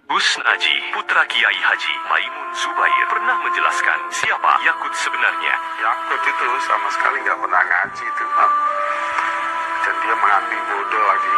Gus Aji, putra Kiai Haji Maimun Zubair, pernah menjelaskan siapa Yakut sebenarnya. Yakut itu sama sekali nggak pernah ngaji itu, dan dia mengaku bodoh lagi.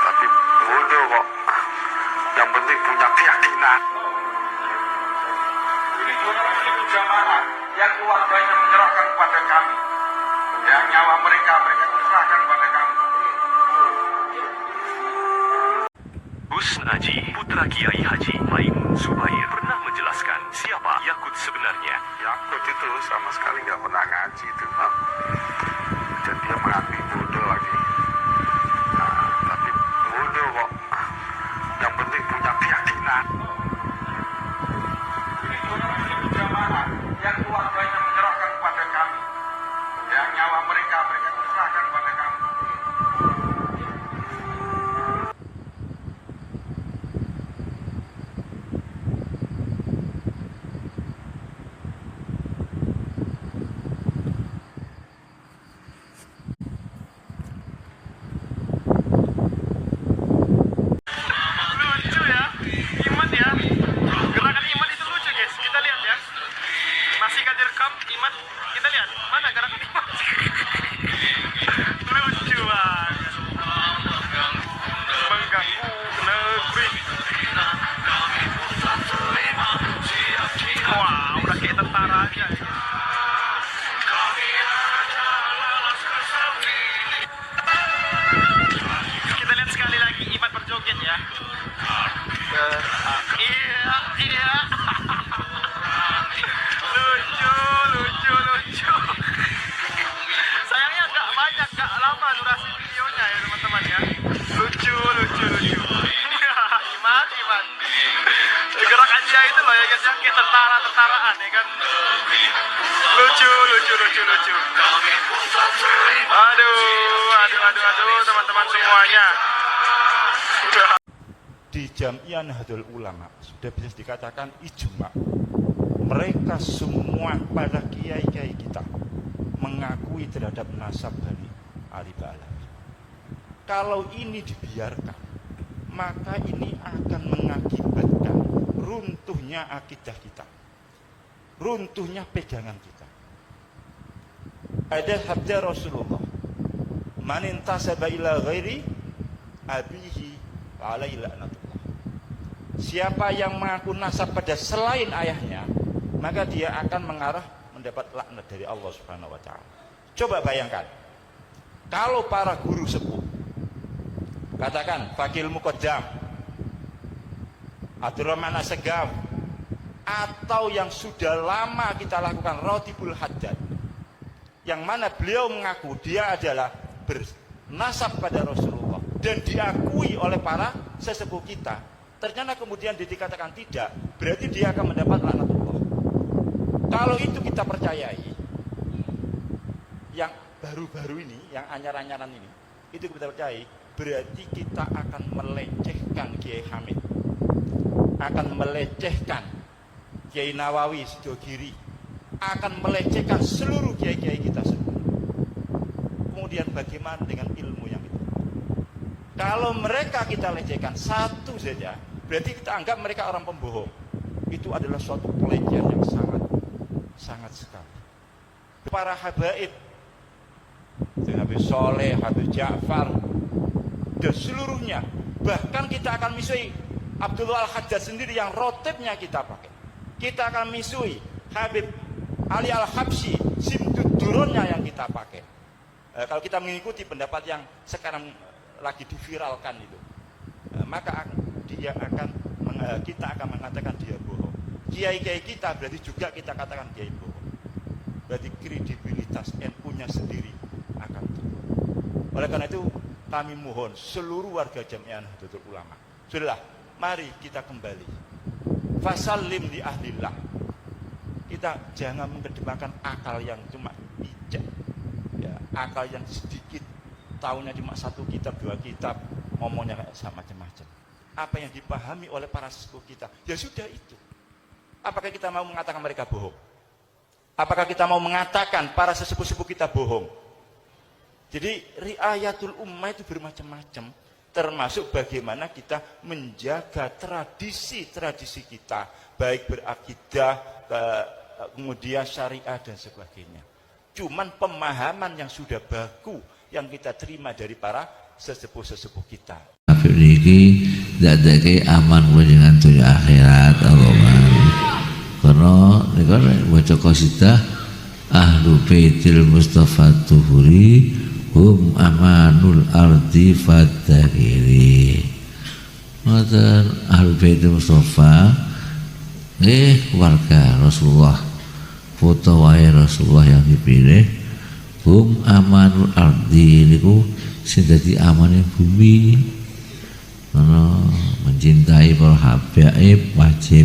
Tapi bodoh kok. Yang penting punya keyakinan. Ini 200.000 jamaah yang keluarganya menyerahkan kepada kami. Yang nyawa mereka serahkan kepada kami. Gus Aji, putra Kiai Haji Maimun Zubair, pernah menjelaskan siapa Yakut sebenarnya. Yakut itu sama sekali nggak pernah ngaji itu, dan dia mengaku bodoh lagi. Tapi bodoh kok. Yang penting punya keyakinan. Ini 200.000 jamaah yang keluarganya menyerahkan kepada kami. Yang nyawa mereka serahkan kepada kami. Iman, kita lihat mana gerakan Iman. Lucu banget. Mengganggu negeri. Wah, udah kayak tentara aja. Kita lihat sekali lagi Iman berjoget ya. Iya. Lucu. Sayangnya nggak lama durasi videonya ya teman-teman ya. Lucu. Iman. Gerakan dia itu loh ya guys ya, kayak tentara-tentaraan ya kan. Lucu. Aduh teman-teman semuanya. Di Jamiah Nahdlatul Ulama sudah bisa dikatakan ijma. Mereka semua para kiai-kiai kita mengakui terhadap nasab Bani Ali Ba'alawi. Kalau ini dibiarkan, maka ini akan mengakibatkan runtuhnya akidah kita, runtuhnya pegangan kita. Ada sabda Rasulullah, man intasaba ila ghairi abihi alaihi la'natullah. Siapa yang mengaku nasab pada selain ayahnya, maka dia akan mengarah mendapat laknat dari Allah Subhanahu wa taala. Coba bayangkan, kalau para guru sepuh, katakan Fakil Muqaddam, Abdurrahman As-Segaf, atau yang sudah lama kita lakukan Ratibul Haddad, yang mana beliau mengaku dia adalah bernasab pada Rasulullah dan diakui oleh para sesepuh kita, ternyata kemudian dikatakan tidak, berarti dia akan mendapat laknatullah. Kalau itu kita percayai, yang baru-baru ini, yang anyar-anyaran ini, itu kita percayai, berarti kita akan melecehkan Kiai Hamid, akan melecehkan Kiai Nawawi Sidogiri, akan melecehkan seluruh kiai-kiai kita semua. Kemudian bagaimana dengan ilmu yang itu? Kalau mereka kita lecehkan satu saja, berarti kita anggap mereka orang pembohong. Itu adalah suatu pelecehan yang sangat sekali. Para habaib, Habib Soleh, Habib Ja'far, dan seluruhnya, bahkan kita akan misui Abdullah Al-Haddad sendiri yang rotibnya kita pakai. Kita akan misui Habib Ali Al-Habsyi, simtuduronnya yang kita pakai. Kalau kita mengikuti pendapat yang sekarang lagi diviralkan itu, maka kita akan mengatakan dia bohong. Kiai-kiai kita berarti juga kita katakan kiai bohong. Berarti kredibilitas NU-nya sendiri akan turun. Oleh karena itu kami mohon seluruh warga Jamiah Nahdlatul Ulama, sudahlah, mari kita kembali. Fasallim li ahlillah. Kita jangan mengedepankan akal yang cuma bijak, ya, akal yang sedikit, tahunya cuma satu kitab, dua kitab, ngomongnya sama macam-macam. Apa yang dipahami oleh para sesepuh kita, ya sudah itu. Apakah kita mau mengatakan mereka bohong? Apakah kita mau mengatakan para sesepuh-sepuh kita bohong? Jadi riayatul ummah itu bermacam-macam. termasuk bagaimana kita menjaga tradisi-tradisi kita, baik berakidah, kemudian syariah dan sebagainya. Cuman pemahaman yang sudah baku yang kita terima dari para sesepuh-sesepuh kita. Habib niki dadake aman dengan dunia akhirat Allahumma. Karena nika waca qasidah Ahlu Baitil Mustafa Tuhuri hum amanul ardi fadahiri. Ngoten Ahlu Baitil Mustafa keluarga Rasulullah, foto wae Rasulullah yang dipilih. Hum amanul ardi niku sing dadi amane bumi. Mencintai para habaib wajib.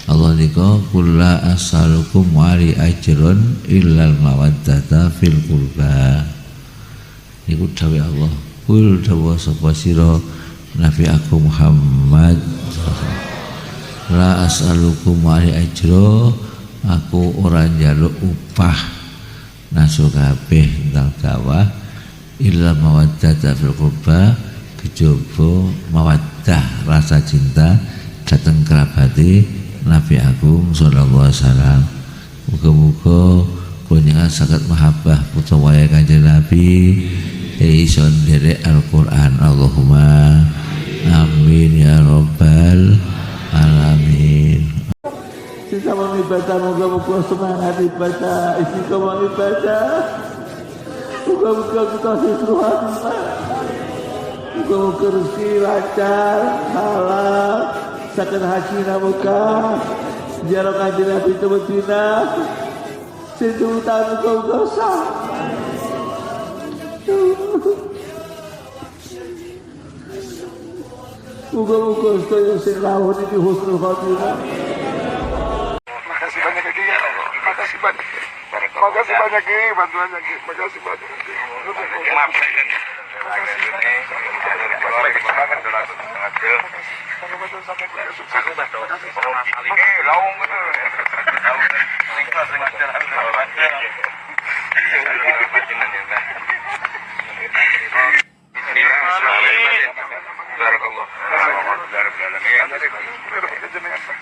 Allah nika kulla as'alukum wali ajrun illal mawaddata fil qurba. Niku dawuh Allah. Kul dawuh sapa sira Nabi aku Muhammad. La as'alukum wali ajro, aku ora njaluk upah nasu kabeh tentang dakwah illa mawaddata fil qurba, kejaba mawaddah rasa cinta datang kerabati Nabi Agung sallallahu alaihi wasallam. Muga-muga kunjungan sangat mahabbah putra waya Kanjeng Nabi iso nderek Al-Qur'an. Allahumma amin ya rabbal alamin. Sesama ibadah, moga-moga semangat ibadah, istiqomah ibadah. Moga-moga kita sesuatu, moga-moga rezeki lancar, halal, sakit haji namuka, ziarah Kanjeng Nabi ke Madinah, sejauh tahun moga sah. Moga-moga saya selalu di husnul khatimah. Makasih banyak Ki. Makasih banyak. Makasih banyak Ki, bantuannya Ki. Makasih banyak Ki. Maaf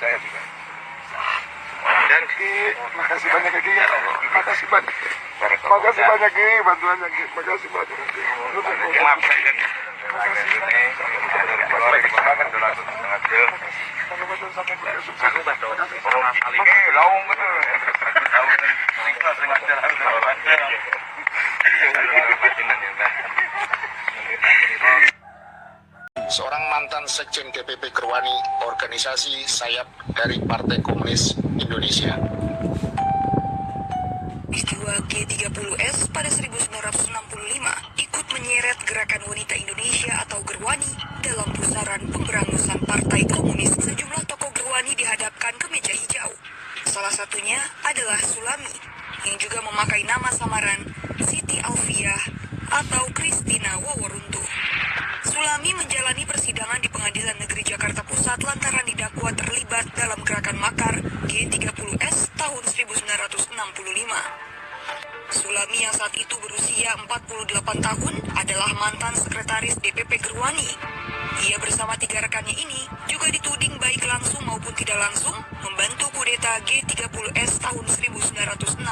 saya kan. Dan Ki, makasih banyak Ki. Makasih banyak. Makasih banyak Ki, bantuannya Ki. Makasih banyak Ki. Maaf saya kan. Seorang mantan sekjen DPP Gerwani, organisasi sayap dari Partai Komunis Indonesia. Peristiwa G30S pada 1965 ikut menyeret gerakan wanita Indonesia atau Gerwani dalam pusaran pemberangusan Partai Komunis. Sejumlah tokoh Gerwani dihadapkan ke meja hijau. Salah satunya adalah Sulami, yang juga memakai nama samaran Siti Alfiah atau Kristina Waworuntu. Sulami menjalani persidangan di Pengadilan Negeri Jakarta Pusat lantaran didakwa terlibat dalam gerakan makar G30S tahun 1965. Sulami yang saat itu berusia 48 tahun adalah mantan sekretaris DPP Gerwani. Ia bersama 3 rekannya ini juga dituding baik langsung maupun tidak langsung membantu kudeta G30S tahun 1965.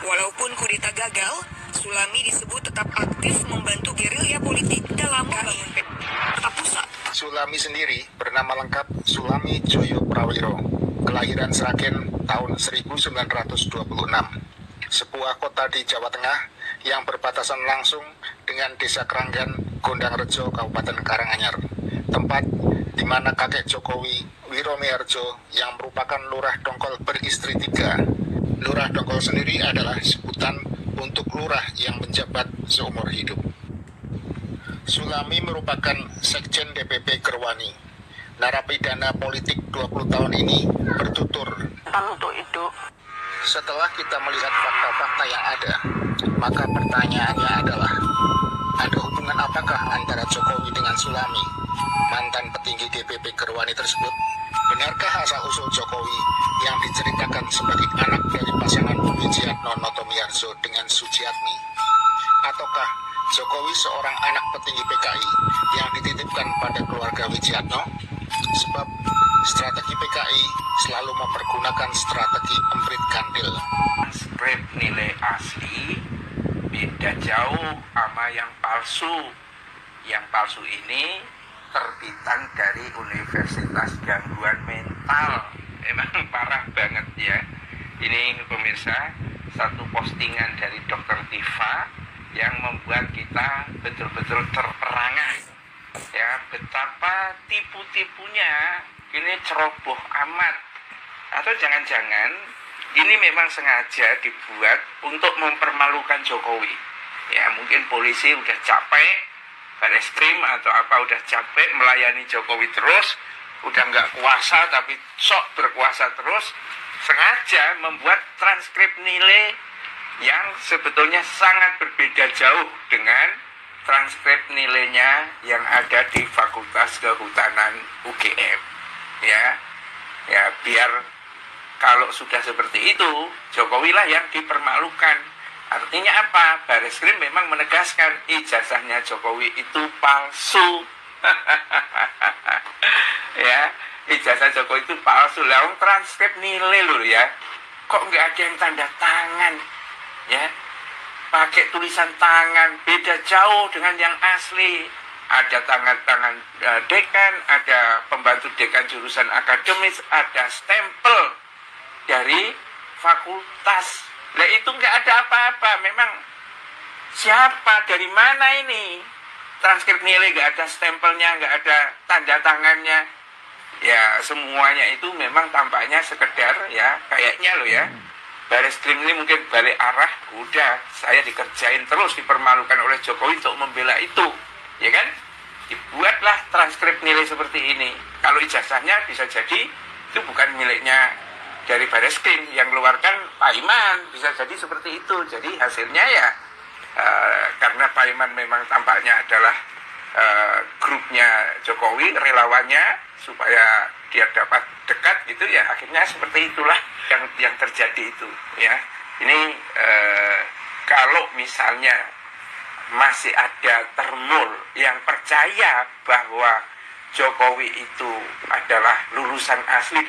Walaupun kudeta gagal, Sulami disebut tetap aktif membantu gerilya politik dalam membangun Jakarta Pusat. Sulami sendiri bernama lengkap Sulami Joyo Prawiro, kelahiran Sragen tahun 1926, sebuah kota di Jawa Tengah yang berbatasan langsung dengan Desa Keranggan, Gondang Rejo, Kabupaten Karanganyar, tempat di mana kakek Jokowi, Wiromiharjo, yang merupakan Lurah Dongkol beristri 3. Lurah Dongkol sendiri adalah sebutan untuk lurah yang menjabat seumur hidup. Sulami merupakan sekjen DPP Gerwani. Narapidana politik 20 tahun ini bertutur untuk itu. Setelah kita melihat fakta-fakta yang ada, maka pertanyaannya adalah, ada hubungan apakah antara Jokowi dengan Sulami, mantan petinggi DPP Gerwani tersebut? Benarkah asal-usul Jokowi yang diceritakan sebagai anak dari pasangan Wijiatno Notomiharjo dengan Sujiatmi? Ataukah Jokowi seorang anak petinggi PKI yang dititipkan pada keluarga Wijiatno, sebab strategi PKI selalu mempergunakan strategi emprit gandil. Transkrip nilai asli beda jauh sama yang palsu. Yang palsu ini terbitan dari Universitas Gangguan Mental. Emang parah banget ya. Ini pemirsa, satu postingan dari Dr. Tifa yang membuat kita betul-betul terperangah. Ya, betapa tipu-tipunya ini ceroboh amat. Atau jangan-jangan ini memang sengaja dibuat untuk mempermalukan Jokowi. Ya, mungkin polisi udah capek, Bareskrim atau apa udah capek melayani Jokowi terus, udah nggak kuasa tapi sok berkuasa terus, sengaja membuat transkrip nilai yang sebetulnya sangat berbeda jauh dengan transkrip nilainya yang ada di Fakultas Kehutanan UGM. Ya biar kalau sudah seperti itu, Jokowi lah yang dipermalukan. Artinya apa? Bareskrim memang menegaskan ijazahnya Jokowi itu palsu. Ya, ijazah Jokowi itu palsu. Lalu transkrip nilai loh ya. Kok nggak ada yang tanda tangan? Ya, pakai tulisan tangan, beda jauh dengan yang asli. Ada tangan-tangan dekan, ada pembantu dekan jurusan akademis, ada stempel dari fakultas. Lah itu nggak ada apa-apa. Memang siapa, dari mana ini? Transkrip nilai nggak ada stempelnya, nggak ada tanda tangannya. Ya semuanya itu memang tampaknya sekedar ya, kayaknya loh ya. Bareskrim ini mungkin balik arah, udah saya dikerjain terus, dipermalukan oleh Jokowi untuk membela itu, ya kan? Dibuatlah transkrip nilai seperti ini. Kalau ijazahnya bisa jadi itu bukan miliknya dari Bareskrim, yang keluarkan Pak Iman, bisa jadi seperti itu. Jadi hasilnya ya karena Pak Iman memang tampaknya adalah grupnya Jokowi, relawannya supaya dia dapat dekat gitu ya, akhirnya seperti itulah yang terjadi itu ya. Ini kalau misalnya masih ada termul yang percaya bahwa Jokowi itu adalah lulusan asli